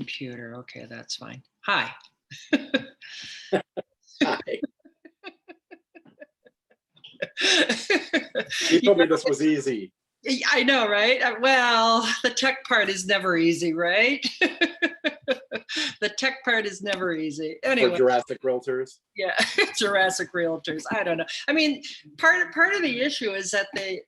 computer. Okay, that's fine. Hi. Hi. You told me this was easy. I know, right? Well, the tech part is never easy, right? The tech part is never easy. For Anyway, Jurassic Realtors. yeah, Jurassic Realtors. I don't know. I mean, part of the issue is that they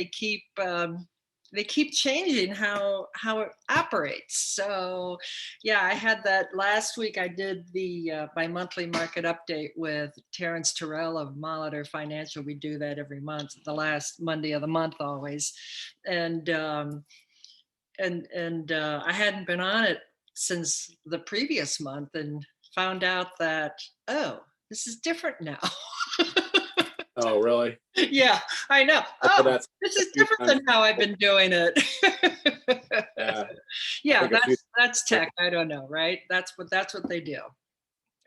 keep changing how it operates. So, yeah, I had that last week. I did the my monthly market update with Terrence Terrell of Molitor Financial. We do that every month, the last Monday of the month always, and I hadn't been on it since the previous month and found out that, oh, this is different now. Oh, really? Yeah, I know. So Oh, that's this a is few different times. than how I've been doing it. Yeah, I Yeah, think a few. that's tech. I don't know, right? That's what they do.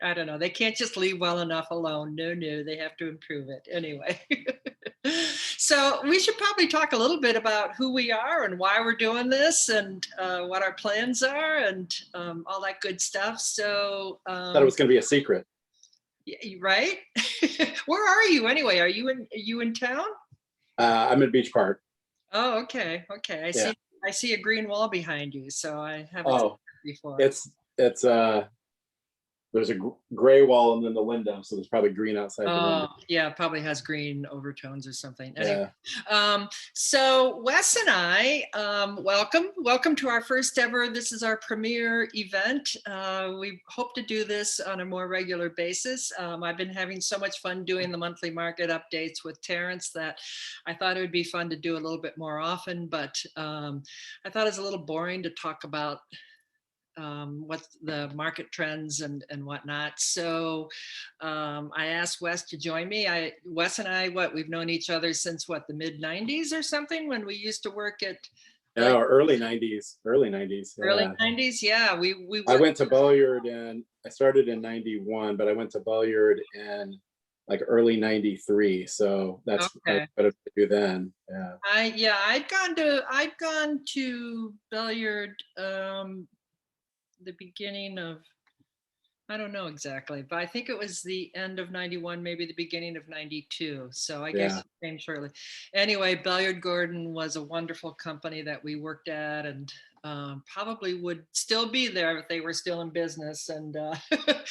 I don't know. They can't just leave well enough alone. No, they have to improve it anyway. So we should probably talk a little bit about who we are and why we're doing this and what our plans are and all that good stuff. So, Thought it was going to be a secret. right? Where are you anyway? Are you in town? I'm in Beach Park. Oh, okay. Okay. Yeah. I see a green wall behind you, so I haven't seen Oh, it before. it's there's a gray wall and then the window, so there's probably green outside the window. Yeah, it probably has green overtones or something. Yeah. Anyway, so Wes and I, welcome to our first ever. This is our premiere event. We hope to do this on a more regular basis. I've been having so much fun doing the monthly market updates with Terrence that I thought it would be fun to do a little bit more often, but I thought it was a little boring to talk about what the market trends and whatnot. So I asked Wes to join me. Wes and I, we've known each other since the mid 90s or something when we used to work at Early 90s. Early Yeah. 90s. Yeah, we I went to Belliard and I started in 91, but I went to Belliard in like early 93. So that's okay. what I do then. Yeah. I'd gone to Belliard the beginning of, I don't know exactly, but I think it was the end of 91, maybe the beginning of 92. So I guess Yeah. it came shortly. Anyway, Belliard Gordon was a wonderful company that we worked at and probably would still be there if they were still in business. And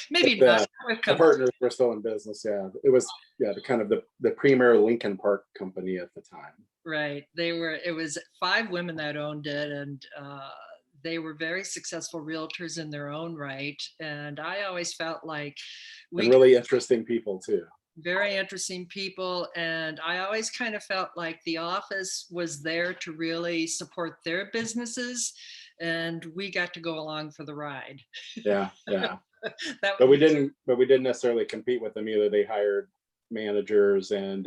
maybe not. The partners were still in business. Yeah. It was the kind of the premier Lincoln Park company at the time. Right. It was 5 women that owned it, and they were very successful realtors in their own right. And I always felt like and really interesting people too. Very interesting people. And I always kind of felt like the office was there to really support their businesses. And we got to go along for the ride. Yeah. Yeah. But we didn't necessarily compete with them either. They hired managers and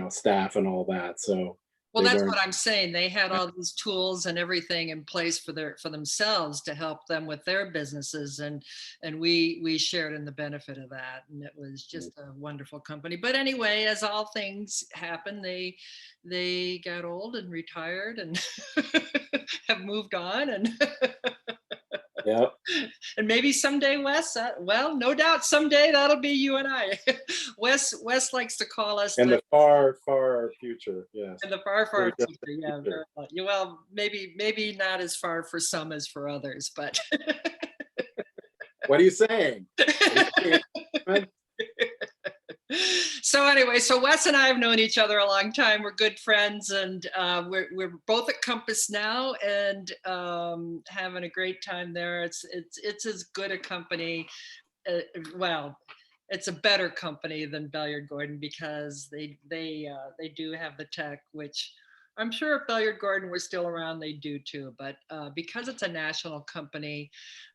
staff and all that. So well, that's what I'm saying. They had all these tools and everything in place for themselves to help them with their businesses, and we shared in the benefit of that, and it was just a wonderful company. But anyway, as all things happen, they got old and retired and have moved on, and yeah. And maybe someday, Wes, well, no doubt someday that'll be you and I. Wes likes to call us in the far, far future. Yes. In the far, far future. Yeah. Very well. Well, maybe not as far for some as for others, but. What are you saying? So anyway, so Wes and I have known each other a long time. We're good friends, and we're both at Compass now, and having a great time there. It's as good a company. Well, it's a better company than Belliard Gordon because they do have the tech, which I'm sure if Belliard Gordon were still around, they do too. But because it's a national company,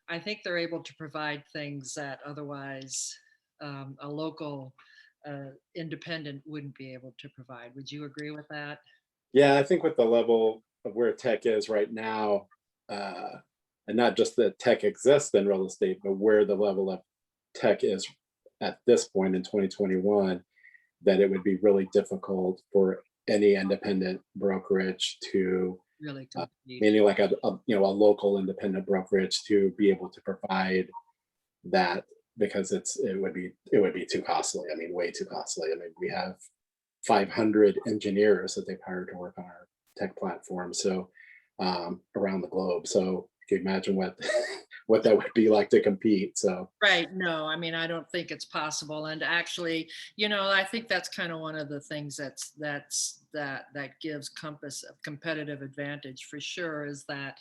I think they're able to provide things that otherwise a local independent wouldn't be able to provide. Would you agree with that? Yeah, I think with the level of where tech is right now, and not just that tech exists in real estate, but where the level of tech is at this point in 2021, that it would be really difficult for any independent brokerage to really compete. meaning like a local independent brokerage to be able to provide that, because it would be too costly. I mean, way too costly. I mean, we have 500 engineers that they've hired to work on our tech platform, so around the globe. So you can imagine what what that would be like to compete. So Right. No, I mean, I don't think it's possible. And actually, I think that's kind of one of the things that gives Compass a competitive advantage for sure, is that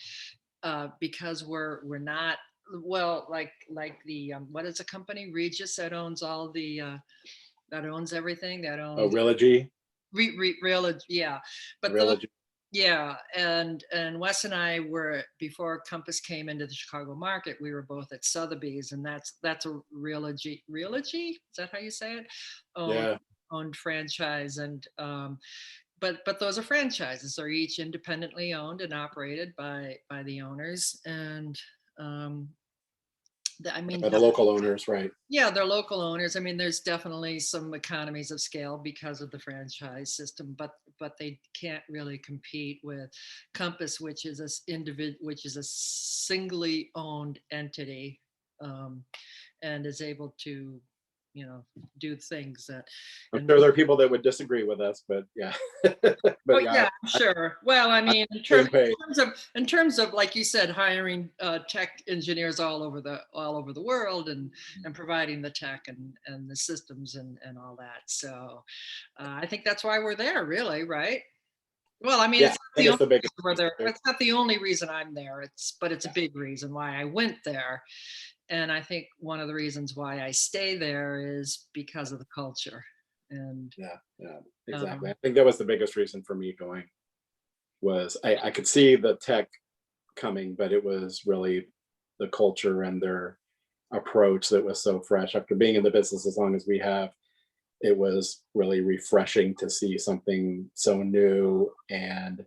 because we're not, well, like the what is a company, Regis, that owns all the that owns everything, that oh, owns Realogy, real, yeah. But those, Realogy. yeah, and Wes and I were, before Compass came into the Chicago market, we were both at Sotheby's, and that's a Realogy, is that how you say it? Owned Yeah, owned franchise, and but those are franchises. They're each independently owned and operated by the owners, and um, I mean, by the local owners, right? yeah, they're local owners. I mean, there's definitely some economies of scale because of the franchise system, but they can't really compete with Compass, which is which is a singly owned entity, um, and is able to, do things that, I'm and sure there are people that would disagree with us, but yeah, oh but yeah, yeah, sure. Well, I mean, in same terms page. in terms of like you said, hiring tech engineers all over the world, and providing the tech and the systems and all that. So I think that's why we're there, really, right? Well, I mean, Yeah, it's I not think the it's only the biggest reason we're reason there. there. It's not the only reason I'm there. It's a Yeah, big reason why I went there, and I think one of the reasons why I stay there is because of the culture. And yeah, yeah, exactly. um, I think that was the biggest reason for me going, was I could see the tech coming, but it was really the culture and their approach that was so fresh. After being in the business as long as we have, it was really refreshing to see something so new and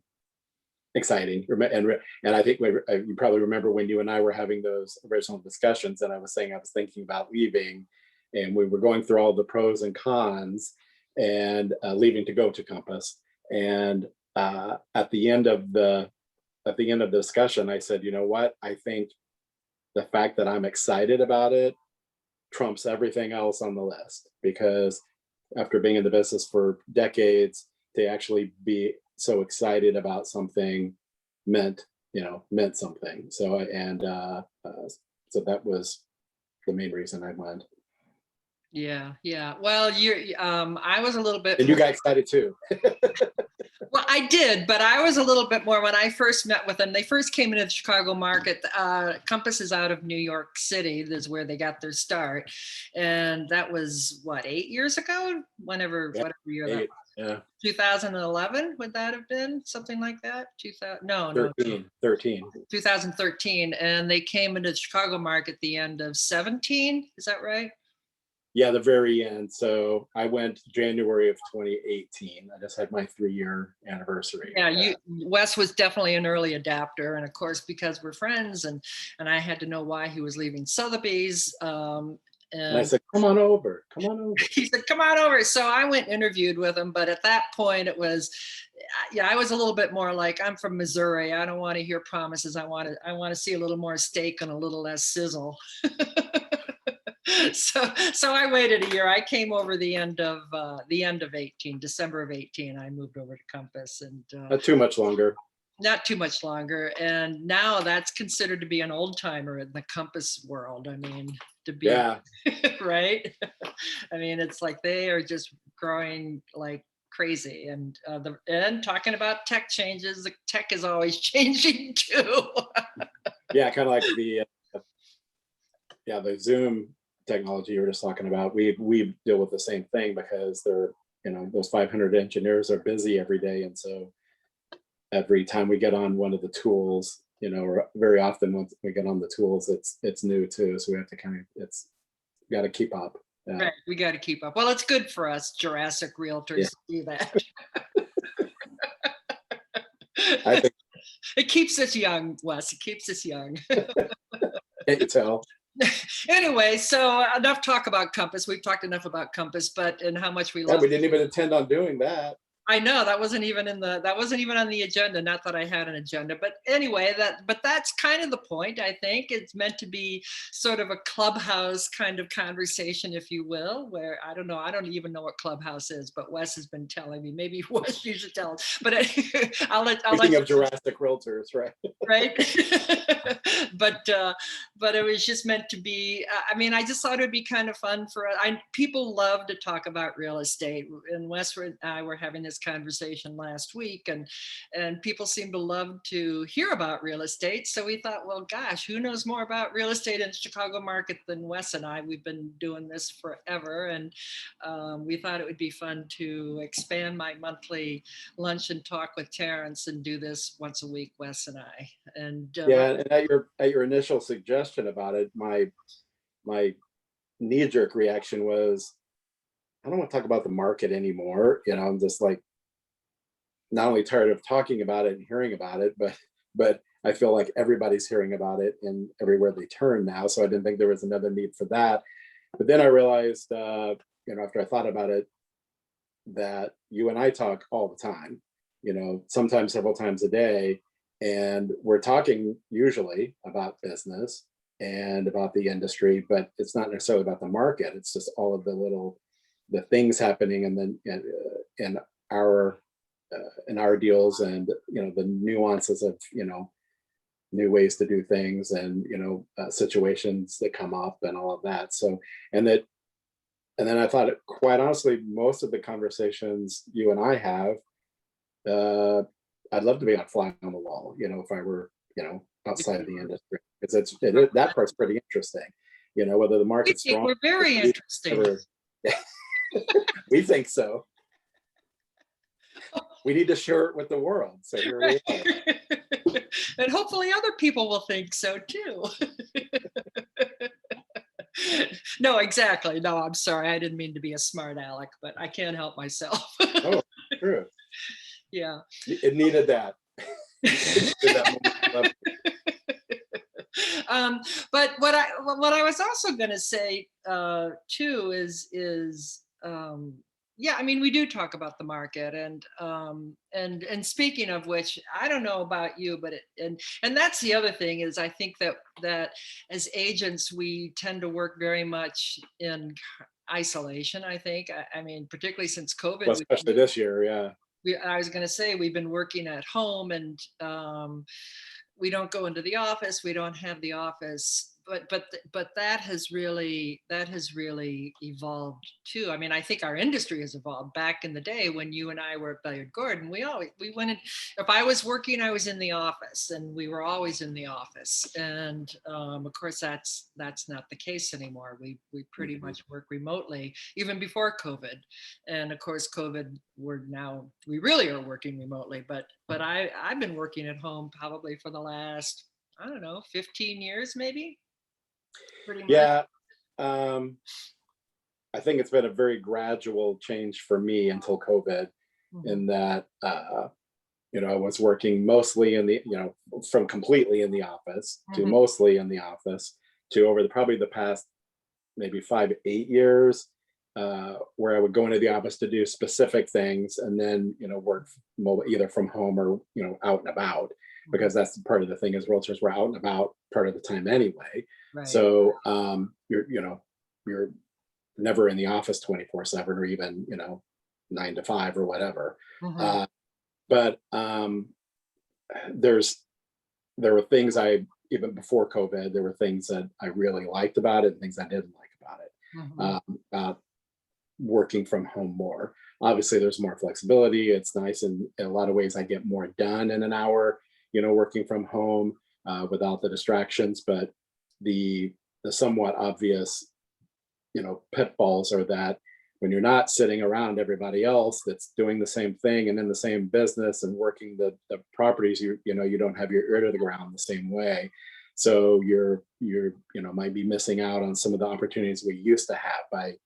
exciting. And I think you probably remember when you and I were having those original discussions, and I was saying I was thinking about leaving, and we were going through all the pros and cons, and leaving to go to Compass. And at the end of the discussion, I said, you know what? I think the fact that I'm excited about it trumps everything else on the list, because after being in the business for decades, to actually be so excited about something meant something. So that was the main reason I went. yeah, yeah. Well, I was a little bit And you more. got excited too. Well, I did, but I was a little bit more when I first met with them. They first came into the Chicago market. Compass is out of New York City. That's where they got their start, and that was what, 8 years ago. Yeah, Whatever year that eight, was. yeah, 2011, would that have been something like that? 2000? No, no, 13. 2013. And they came into the Chicago market the end of 17. Is that right? Yeah, the very end. So I went January of 2018. I just had my 3-year anniversary. Yeah, Wes was definitely an early adapter, and of course, because we're friends, and I had to know why he was leaving Sotheby's. And I And said, come on over, come on over. he said, "Come on over." So I went and interviewed with him, but at that point, it was, yeah, I was a little bit more like, I'm from Missouri. I don't want to hear promises. I want to see a little more steak and a little less sizzle. So I waited a year. I came over the end of 18, December of 18. I moved over to Compass, and Not too much longer. not too much longer. And now that's considered to be an old timer in the Compass world. I mean, to be Yeah, right. I mean, it's like they are just growing like crazy, and talking about tech changes. The tech is always changing too. yeah, kind of like the Zoom technology you were just talking about. We deal with the same thing, because those 500 engineers are busy every day, and so every time we get on one of the tools, or very often once we get on the tools, it's new too. So we have to it's got to keep up. Right, we got to keep up. Well, it's good for us Jurassic Yeah, realtors to do that. I think It keeps us young, Wes. It keeps us young. can't you tell? Anyway, so enough talk about Compass. We've talked enough about Compass, but and how much we Yeah, love. we didn't even intend on doing that. I know that wasn't even on the agenda. Not that I had an agenda, but anyway, but that's kind of the point. I think it's meant to be sort of a clubhouse kind of conversation, if you will. Where I don't know, I don't even know what clubhouse is, but Wes has been telling me. Maybe Wes, you should tell us. But I'll let Speaking you of Jurassic realtors, right? right. but but it was just meant to be, I mean, I just thought it would be kind of fun for people love to talk about real estate, and Westward and I were having this conversation last week, and people seem to love to hear about real estate. So we thought, well, gosh, who knows more about real estate in the Chicago market than Wes and I? We've been doing this forever, and we thought it would be fun to expand my monthly lunch and talk with Terrence and do this once a week, Wes and I. And Yeah, and at your initial suggestion about it, my knee-jerk reaction was, I don't want to talk about the market anymore. You know, I'm just like not only tired of talking about it and hearing about it, but I feel like everybody's hearing about it and everywhere they turn now. So I didn't think there was another need for that. But then I realized, you know, after I thought about it, that you and I talk all the time, you know, sometimes several times a day. And we're talking usually about business and about the industry, but it's not necessarily about the market. It's just all of the things happening and then in our in our deals, and you know the nuances of, you know, new ways to do things, and you know situations that come up and all of that. So and that and then I thought, quite honestly, most of the conversations you and I have, uh, I'd love to be a fly on the wall, you know, if I were, you know, outside of the industry, because that part's pretty interesting, you know, whether the we market's think strong we're or very weak, interesting. whatever. We think so. We need to share it with the world. So here we are. And hopefully other people will think so too. No, exactly. No, I'm sorry. I didn't mean to be a smart aleck, but I can't help myself. Oh, true. Yeah. It needed that. It needed that moment of levity. um, but what I was also going to say too is yeah, I mean, we do talk about the market, and speaking of which, I don't know about you, but and that's the other thing is I think that as agents we tend to work very much in isolation. I think I mean, particularly since Well, COVID, especially this year, yeah. I was going to say we've been working at home, and we don't go into the office. We don't have the office, but that has really evolved too. I mean, I think our industry has evolved. Back in the day when you and I were at Billiard Gordon, we went in. If I was working, I was in the office, and we were always in the office. And of course, that's not the case anymore. We pretty Mhm. much work remotely, even before COVID. And of course, COVID, we really are working remotely. But I've been working at home probably for the last, I don't know, 15 years maybe, pretty much. Yeah, um, I think it's been a very gradual change for me until COVID, Mhm, in that you know, I was working mostly in the, you know, from completely in the office to mhm, mostly in the office to over probably the past maybe 5 8 years, where I would go into the office to do specific things and then, you know, work either from home or, you know, out and about, mhm. because that's part of the thing is realtors were out and about part of the time anyway. Right. So you know, you're never in the office 24/7, or even, you know, 9 to 5 or whatever. Mhm, Uh, but there's there were things I, even before COVID, there were things that I really liked about it and things I didn't like about it. mhm, About working from home more. Obviously, there's more flexibility. It's nice, and in a lot of ways, I get more done in an hour, you know, working from home without the distractions. But the somewhat obvious, you know, pitfalls are that when you're not sitting around everybody else that's doing the same thing and in the same business and working the properties, you know, you don't have your ear to the ground the same way. So you're you know, might be missing out on some of the opportunities we used to have by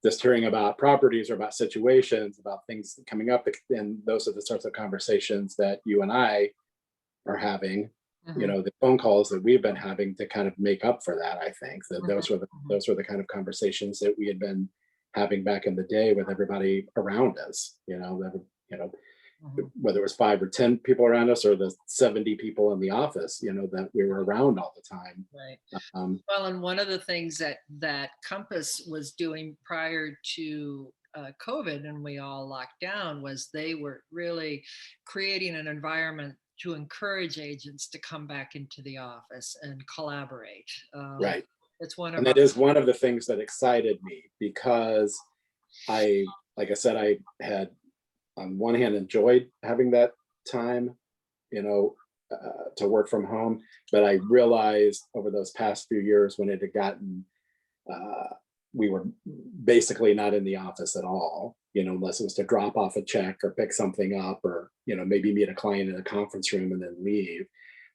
just hearing about properties or about situations, about things coming up. And those are the sorts of conversations that you and I are having, you mhm, know, the phone calls that we've been having to kind of make up for that. I think that mhm, mhm. those were the kind of conversations that we had been having back in the day with everybody around us, you know, you know, Mhm. whether it was 5 or 10 people around us or the 70 people in the office, that we were around all the time. Right. Um, Well, and one of the things that Compass was doing prior to COVID and we all locked down was they were really creating an environment to encourage agents to come back into the office and collaborate. right. It's one And of our that is one of the things that excited me because like I said, I had on one hand enjoyed having that time, you know, to work from home, but I realized over those past few years when it had gotten, uh, we were basically not in the office at all, unless it was to drop off a check or pick something up or, maybe meet a client in a conference room and then leave.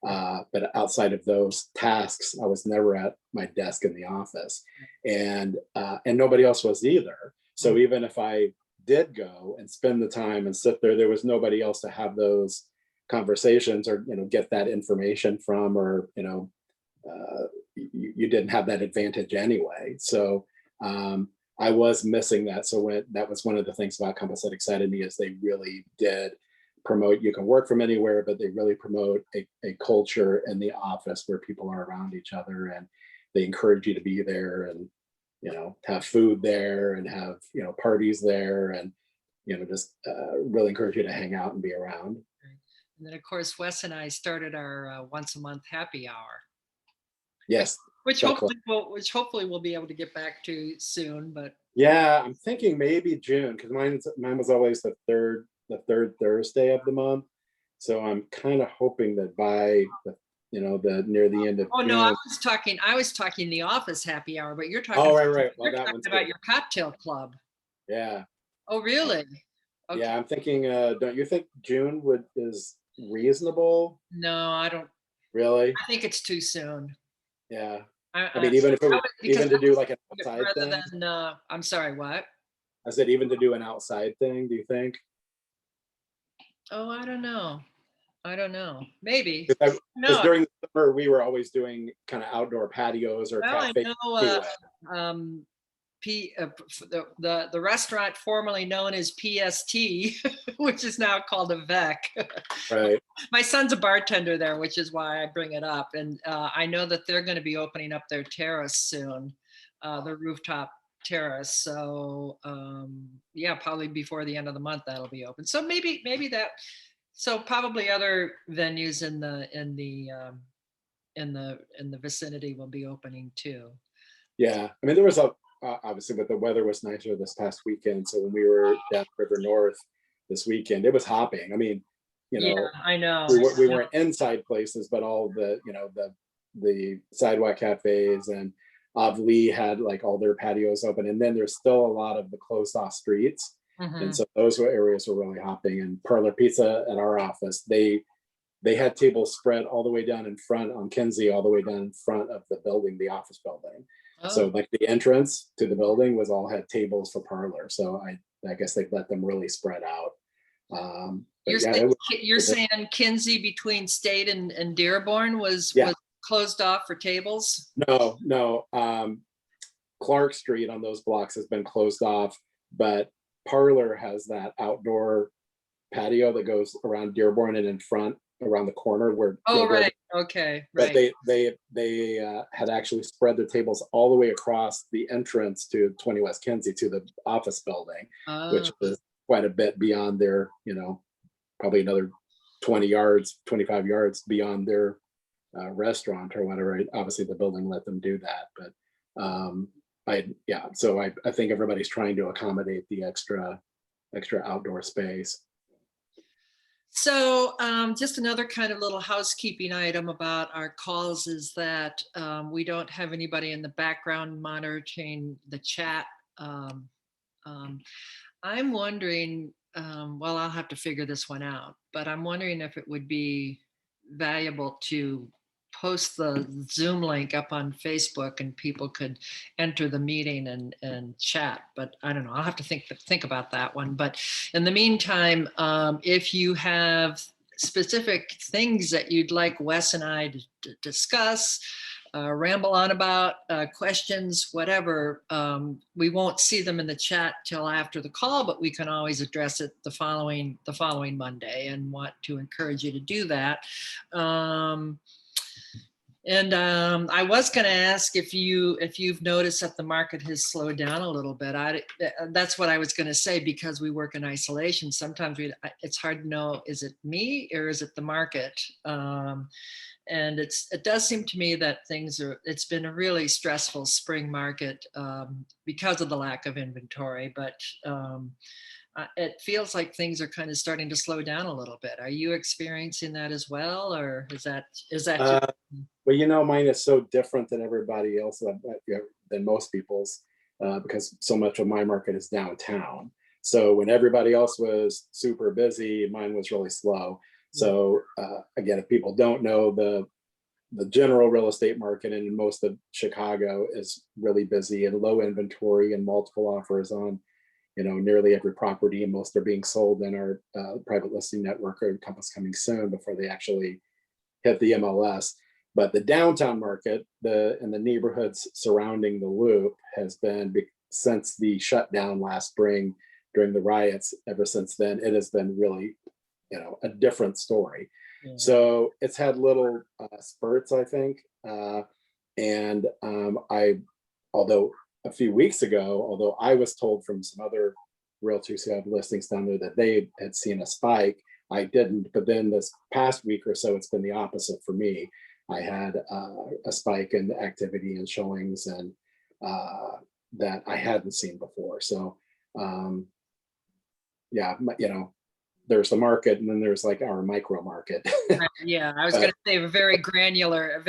But outside of those tasks, I was never at my desk in the office, and nobody else was either. So even if I did go and spend the time and sit there, there was nobody else to have those conversations or get that information from, or you didn't have that advantage anyway. So I was missing that. So that was one of the things about Compass that excited me is they really did promote, you can work from anywhere, but they really promote a culture in the office where people are around each other and they encourage you to be there and have food there and have parties there and just really encourage you to hang out and be around. And then of course Wes and I started our once a month happy hour, which Yes, which that close. hopefully we'll be able to get back to soon. But Yeah, I'm thinking maybe June because mine was always the third Thursday of the month. So I'm kind of hoping that by the near the end of oh no, June. I was talking the office happy hour, but Oh, right, right. Well, that one's about good. your cocktail club. Yeah, Oh uh, really? Okay. yeah. I'm thinking. Don't you think June would is reasonable? No, I don't. Really? I think it's too soon. Yeah. I I mean, even if it was because even to do like an outside rather thing. than I'm sorry, what? I said even to do an outside thing. Do you think? Oh, I don't know. I don't know. Maybe. Because No. during the summer we were always doing kind of outdoor patios or Well, I cafes know anyway. um, the restaurant formerly known as PST, which is now called a VEC. Right. My son's a bartender there, which is why I bring it up. And I know that they're going to be opening up their terrace soon, the rooftop terrace. So yeah, probably before the end of the month that'll be open. So maybe that. So probably other venues in the vicinity will be opening too. Yeah. I mean, there was obviously, but the weather was nicer this past weekend. So when we were down River North this weekend, it was hopping. I mean, you Yeah, know, I know. we weren't inside places, but all the the sidewalk cafes and Avli had like all their patios open, and then there's still a lot of the closed off streets, and Mhm. so those were areas were really hopping. And Parlor Pizza at our office, they had tables spread all the way down in front on Kinsey, all the way down in front of the building, the office building. So Oh, like the entrance to the building was all had tables for Parlor. So I guess they let them really spread out. But yeah, you're it was saying Kinsey between State and Dearborn yeah, was closed off for tables? no. Clark Street on those blocks has been closed off, but Parlor has that outdoor patio that goes around Dearborn and in front around the corner where Oh, Dearborn. right. Okay, But right. they had actually spread their tables all the way across the entrance to 20 West Kinsey to the office building, which Oh, is quite a bit beyond their, probably another 20 yards, 25 yards beyond their restaurant or whatever. Obviously, the building let them do that, but yeah. So I think everybody's trying to accommodate the extra outdoor space. so just another kind of little housekeeping item about our calls is that we don't have anybody in the background monitoring the chat. Um, um, I'm wondering, well, I'll have to figure this one out, but I'm wondering if it would be valuable to post the Zoom link up on Facebook and people could enter the meeting and chat. But I don't know. I'll have to think about that one. But in the meantime, if you have specific things that you'd like Wes and I to discuss, ramble on about, questions, whatever, we won't see them in the chat till after the call, but we can always address it the following Monday, and want to encourage you to do that. I was going to ask if you've noticed that the market has slowed down a little bit. That's what I was going to say, because we work in isolation. Sometimes it's hard to know, is it me or is it the market? And it does seem to me that it's been a really stressful spring market, because of the lack of inventory, but it feels like things are kind of starting to slow down a little bit. Are you experiencing that as well, or is that just? Well, mine is so different than everybody else, than most people's, because so much of my market is downtown. So when everybody else was super busy, mine was really slow. So again, if people don't know, the general real estate market in most of Chicago is really busy and low inventory and multiple offers on, nearly every property, and most are being sold in our private listing network or Compass coming soon before they actually hit the MLS. But the downtown market, and the neighborhoods surrounding the Loop, has been, since the shutdown last spring during the riots, ever since then, it has been really, a different story. Yeah. So it's had little spurts, I think. And although a few weeks ago, although I was told from some other realtors who have listings down there that they had seen a spike, I didn't. But then this past week or so, it's been the opposite for me. I had a spike in activity and showings, and that I hadn't seen before. So yeah, there's the market, and then there's like our micro market. Yeah, I was going to say a very granular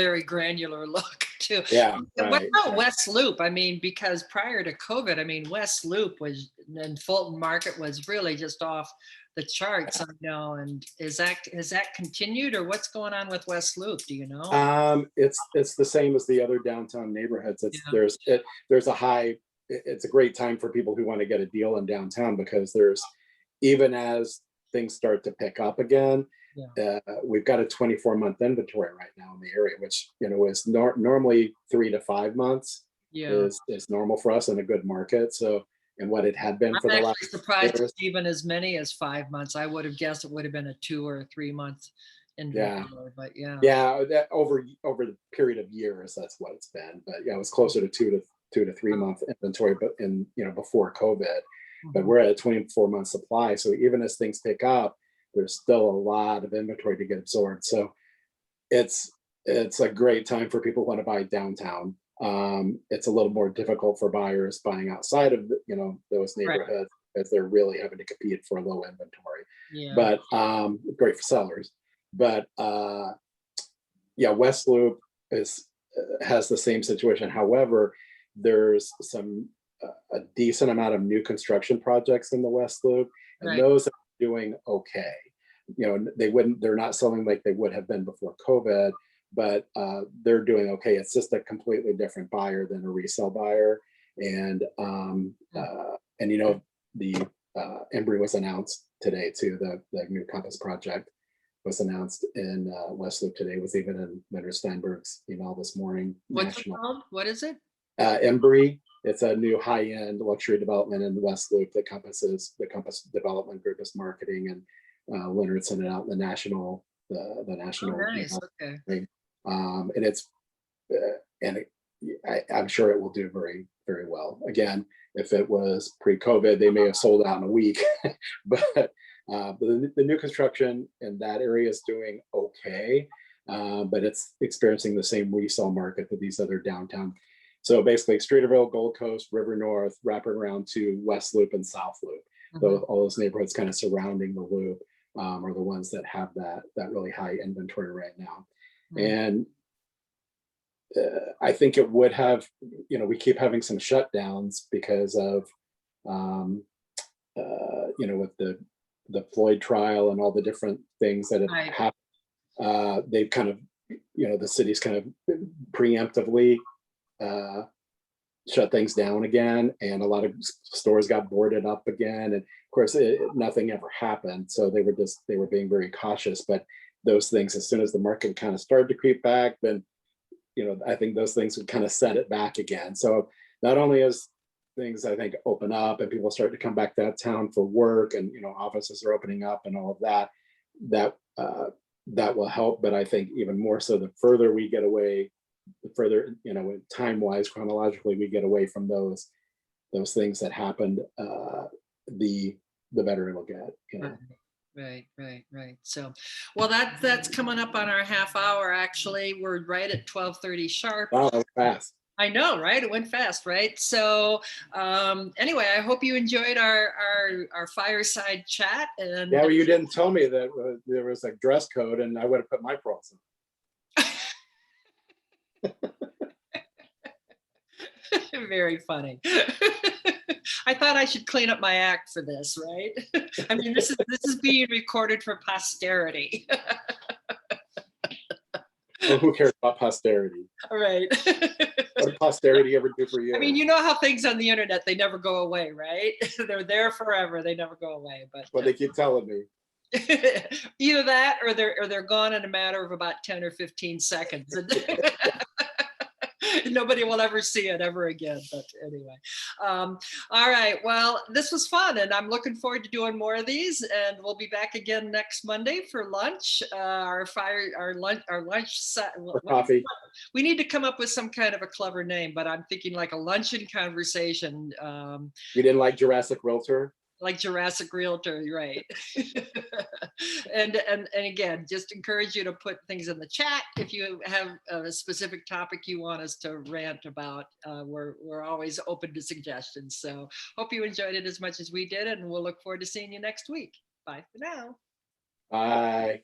look too. Yeah, What right. about West Loop? I mean, because prior to COVID, I mean, West Loop and Fulton Market was really just off the charts, I know. And has that continued, or what's going on with West Loop? Do you know? It's the same as the other downtown neighborhoods. Yeah. There's a high. It's a great time for people who want to get a deal in downtown, because even as things start to pick up again, we've got a 24-month inventory right now in the area, which is normally 3 to 5 months. Is normal for us in a good market. So, and what it had been for the last surprised it's even as many as 5 months. I would have guessed it would have been a 2 or 3 month inventory. But that over the period of years, that's what it's been. But it was closer to 2 to 3 month inventory, but before COVID. But we're at a 24-month supply. So even as things pick up, there's still a lot of inventory to get absorbed. So it's a great time for people who want to buy downtown. It's a little more difficult for buyers buying outside of those neighborhoods, as they're really having to compete for low inventory. But great for sellers. But West Loop has the same situation. However, there's a decent amount of new construction projects in the West Loop, and those are doing okay. They're not selling like they would have been before COVID, but they're doing okay. It's just a completely different buyer than a resale buyer. And the Embry was announced today too. The new Compass project was announced in West Loop today. Was even in Leonard Steinberg's email this morning. What's it called? What is it? Embry. It's a new high-end luxury development in West Loop that Compass Development Group is marketing, and Leonard sent it out in the national. Nice. Okay. And it's I'm sure it will do very, very well. Again, if it was pre-COVID, they may have sold out in a week, but the new construction in that area is doing okay, but it's experiencing the same resale market that these other downtown. So basically, Streeterville, Gold Coast, River North, wrapping around to West Loop and South Loop. So all those neighborhoods kind of surrounding the Loop are the ones that have that really high inventory right now. And I think it would have, we keep having some shutdowns because of, with the Floyd trial and all the different things that have happened. They've kind of, the city's kind of preemptively shut things down again, and a lot of stores got boarded up again. And of course, nothing ever happened. So they were being very cautious. But those things, as soon as the market kind of started to creep back, then I think those things would kind of set it back again. So not only as things I think open up and people start to come back to town for work, and offices are opening up and all of that, that that will help. But I think even more so, the further we get away, the further, time wise, chronologically, we get away from those things that happened, the better it'll get. Right. So, well, that's coming up on our half hour. Actually, we're right at 12:30 sharp. Wow, that was fast. I know, right? It went fast, right? So, anyway, I hope you enjoyed our fireside chat. And Yeah, well, you didn't tell me that there was a dress code, and I would have put my pearls in. very funny. I thought I should clean up my act for this, right? I mean, this is being recorded for posterity. Well, who cares about posterity? All right. What did posterity ever do for you? I mean, you know how things on the internet, they never go away, right? They're there forever. They never go away. But Well, they keep telling me. either that, or they're gone in a matter of about 10 or 15 seconds. Nobody will ever see it ever again. But anyway, all right. Well, this was fun, and I'm looking forward to doing more of these. And we'll be back again next Monday for lunch. Our lunch. For coffee. We need to come up with some kind of a clever name, but I'm thinking like a luncheon conversation. You didn't like Jurassic Realtor? Like Jurassic Realtor, right? and again, just encourage you to put things in the chat if you have a specific topic you want us to rant about. We're always open to suggestions. So hope you enjoyed it as much as we did, and we'll look forward to seeing you next week. Bye for now. Bye.